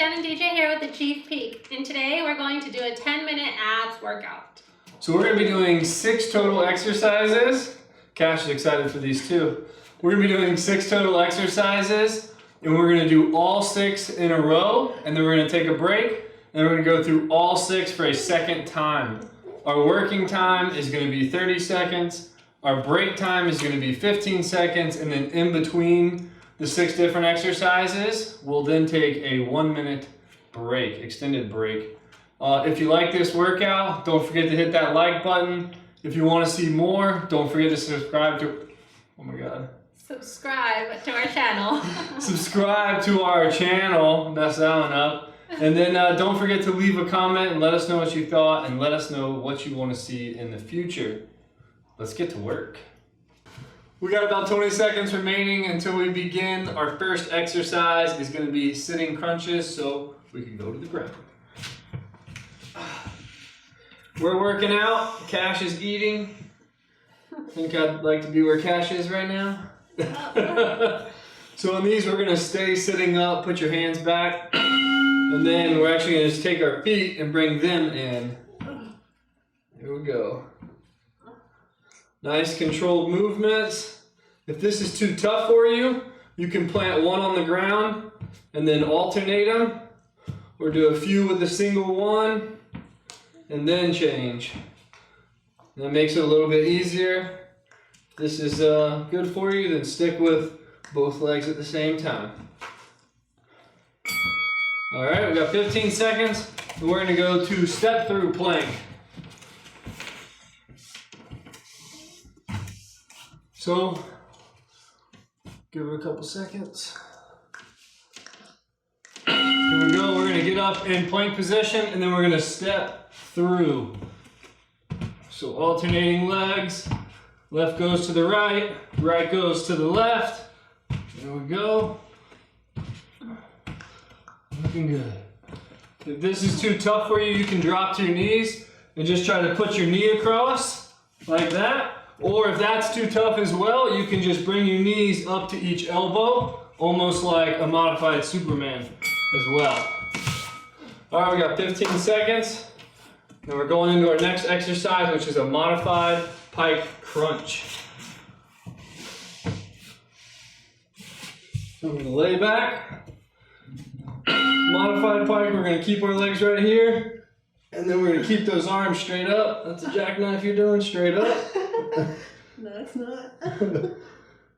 Jen and DJ here with ACHV PEAK, and today we're going to do a 10-minute abs workout. So we're going to be doing 6 total exercises. Cash is excited for these too. We're going to be doing 6 total exercises, and we're going to do all 6 in a row, and then we're going to take a break, and we're going to go through all 6 for a second time. Our working time is going to be 30 seconds. Our break time is going to be 15 seconds, and then in between the 6 different exercises, we'll then take a 1-minute break, extended break. If you like this workout, don't forget to hit that like button. If you want to see more, don't forget to subscribe to, oh my God. Subscribe to our channel. Subscribe to our channel, mess that one up. And then don't forget to leave a comment and let us know what you thought and let us know what you want to see in the future. Let's get to work. We got about 20 seconds remaining until we begin. Our first exercise is going to be sitting crunches, so we can go to the ground. We're working out. Cash is eating. I think I'd like to be where Cash is right now. So on these, we're going to stay sitting up, put your hands back, and then we're actually going to just take our feet and bring them in. Here we go. Nice controlled movements. If this is too tough for you, you can plant one on the ground and then alternate them, or do a few with a single one and then change. That makes it a little bit easier. If this is good for you, then stick with both legs at the same time. All right, we got 15 seconds, and we're gonna go to step through plank. So, give it a couple seconds. Here we go, we're gonna get up in plank position and then we're gonna step through. So alternating legs, left goes to the right, right goes to the left. There we go. Looking good. If this is too tough for you, you can drop to your knees and just try to put your knee across like that. Or if that's too tough as well, you can just bring your knees up to each elbow, almost like a modified Superman as well. All right, we got 15 seconds. Now we're going into our next exercise, which is a modified pike crunch. So I'm gonna lay back. Modified pike, we're gonna keep our legs right here. And then we're gonna keep those arms straight up. That's a jackknife you're doing, straight up. No, it's not.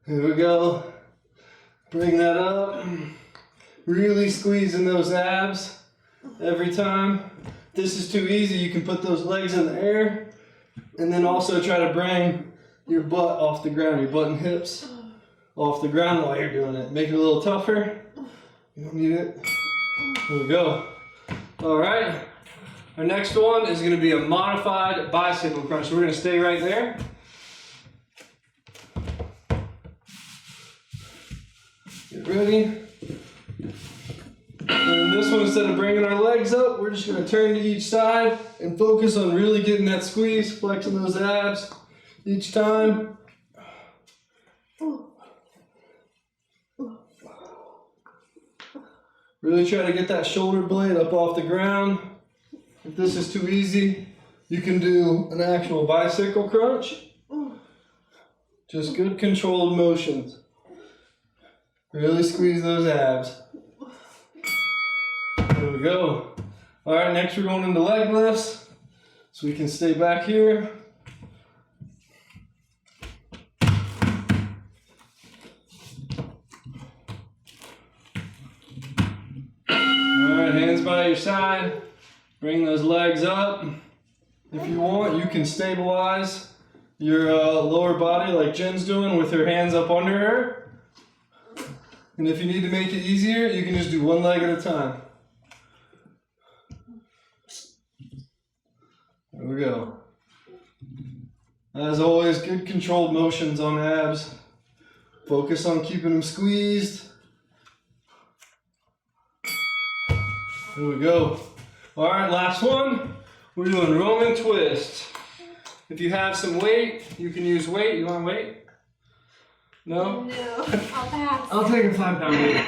Here we go. Bring that up. Really squeezing those abs every time. If this is too easy, you can put those legs in the air and then also try to bring your butt off the ground, your butt and hips off the ground while you're doing it. Make it a little tougher. You don't need it. Here we go. All right. Our next one is going to be a modified bicycle crunch. So we're going to stay right there. Get ready. And this one, instead of bringing our legs up, we're just going to turn to each side and focus on really getting that squeeze, flexing those abs each time. Really try to get that shoulder blade up off the ground. If this is too easy, you can do an actual bicycle crunch. Just good controlled motions. Really squeeze those abs. There we go. All right, next we're going into leg lifts. So we can stay back here. All right, hands by your side. Bring those legs up. If you want, you can stabilize your lower body like Jen's doing with her hands up under her. And if you need to make it easier, you can just do one leg at a time. There we go. As always, good controlled motions on abs. Focus on keeping them squeezed. There we go. All right, last one. We're doing Roman twist. If you have some weight, you can use weight. You want weight? No? No, I'll pass. I'll take a 5-pound weight.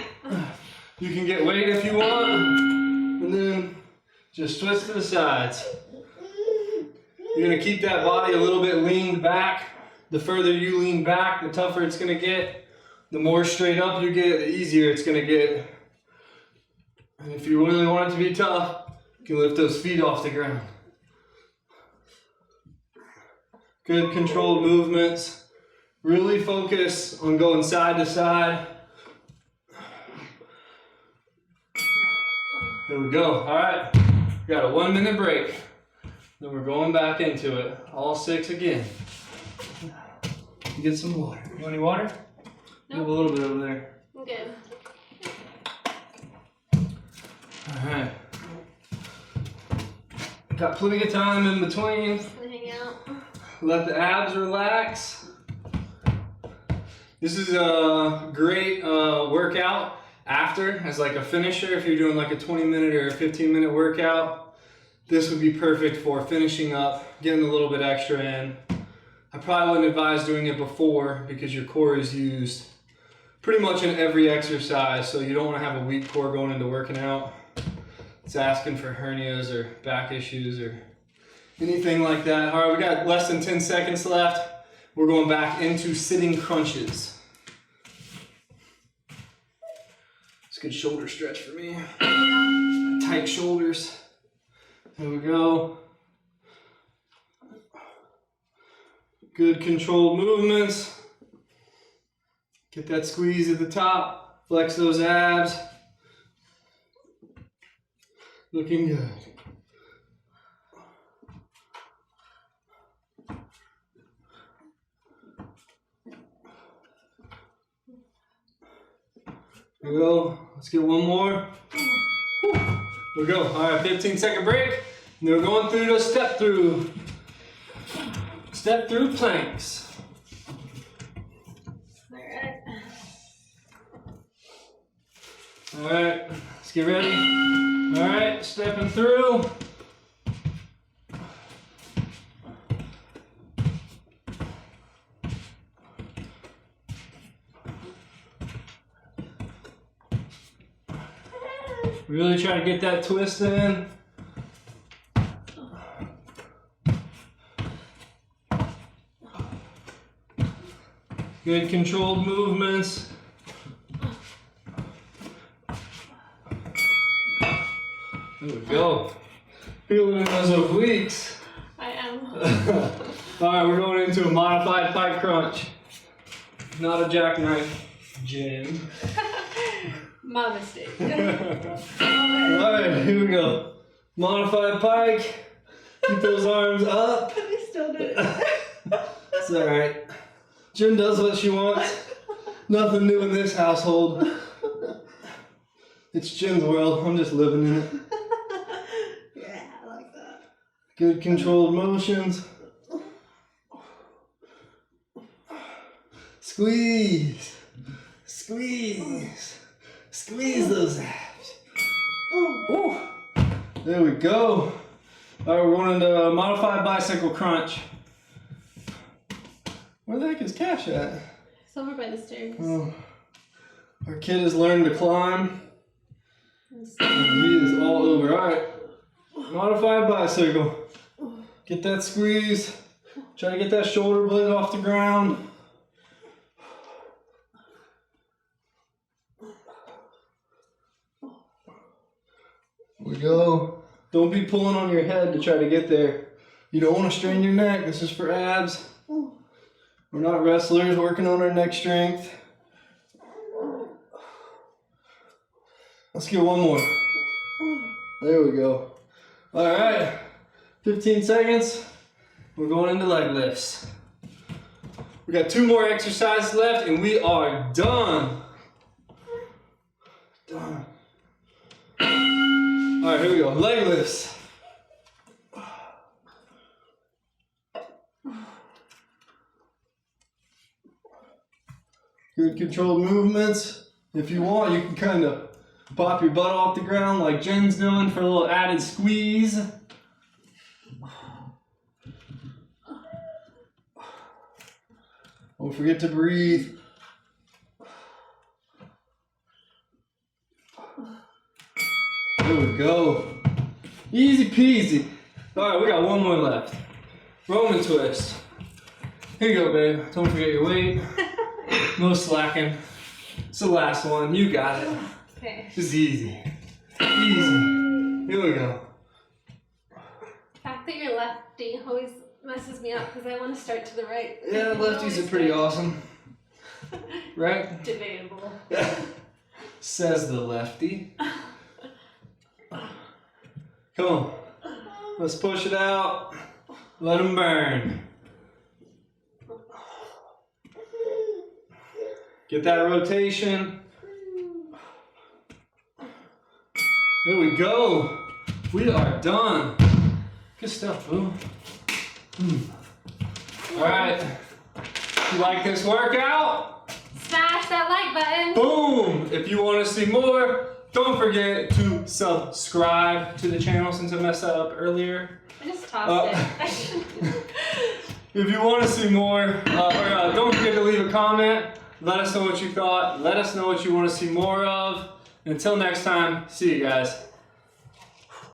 You can get weight if you want, and then just twist to the sides. You're gonna keep that body a little bit leaned back. The further you lean back, the tougher it's gonna get. The more straight up you get, the easier it's gonna get. And if you really want it to be tough, you can lift those feet off the ground. Good controlled movements. Really focus on going side to side. There we go. All right, we got a 1 minute break. Then we're going back into it. All 6 again. Get some water. You want any water? Nope. You have a little bit over there. I'm good. All right. Got plenty of time in between. Hang out. Let the abs relax. This is a great workout after as like a finisher. If you're doing like a 20-minute or a 15-minute workout, this would be perfect for finishing up, getting a little bit extra in. I probably wouldn't advise doing it before because your core is used pretty much in every exercise, so you don't want to have a weak core going into working out. It's asking for hernias or back issues or anything like that. All right, we got less than 10 seconds left. We're going back into sitting crunches. It's a good shoulder stretch for me. Tight shoulders. There we go. Good controlled movements. Get that squeeze at the top. Flex those abs. Looking good. There we go. Let's get one more. There we go. All right, 15-second break. And then we're going through the step through planks. All right, let's get ready. All right, stepping through. Really try to get that twist in. Good controlled movements. There we go. Feeling in those obliques. I am. All right, we're going into a modified pike crunch. Not a jackknife, Jen. My mistake. All right, here we go. Modified pike. Keep those arms up. I still do it. It's all right. Jen does what she wants. Nothing new in this household. It's Jen's world. I'm just living in it. Yeah, I like that. Good controlled motions. Squeeze. Squeeze. Squeeze those abs. Ooh. There we go. All right, we're going into a modified bicycle crunch. Where the heck is Cash at? It's over by the stairs. Oh. Our kid has learned to climb. And he is all over. All right, modified bicycle. Get that squeeze. Try to get that shoulder blade off the ground. There we go. Don't be pulling on your head to try to get there. You don't want to strain your neck. This is for abs. We're not wrestlers working on our neck strength. Let's get one more. There we go. All right, 15 seconds. We're going into leg lifts. We got 2 more exercises left and we are done. Done. All right, here we go. Leg lifts. Good controlled movements. If you want, you can kind of pop your butt off the ground like Jen's doing for a little added squeeze. Don't forget to breathe. we go. Easy peasy. All right, we got one more left. Roman twist. Here you go, babe. Don't forget your weight. No slacking. It's the last one. You got it. Okay. This is easy. Easy. Here we go. The fact that you're lefty always messes me up because I want to start to the right. Yeah, lefties are pretty awesome. Right? Debatable. Says the lefty. Come on. Let's push it out. Let them burn. Get that rotation. There we go. We are done. Good stuff, boo. All right. You like this workout? Smash that like button. Boom! If you want to see more, don't forget to subscribe to the channel since I messed that up earlier. I just tossed it. If you want to see more, don't forget to leave a comment. Let us know what you thought. Let us know what you want to see more of. Until next time, see you guys.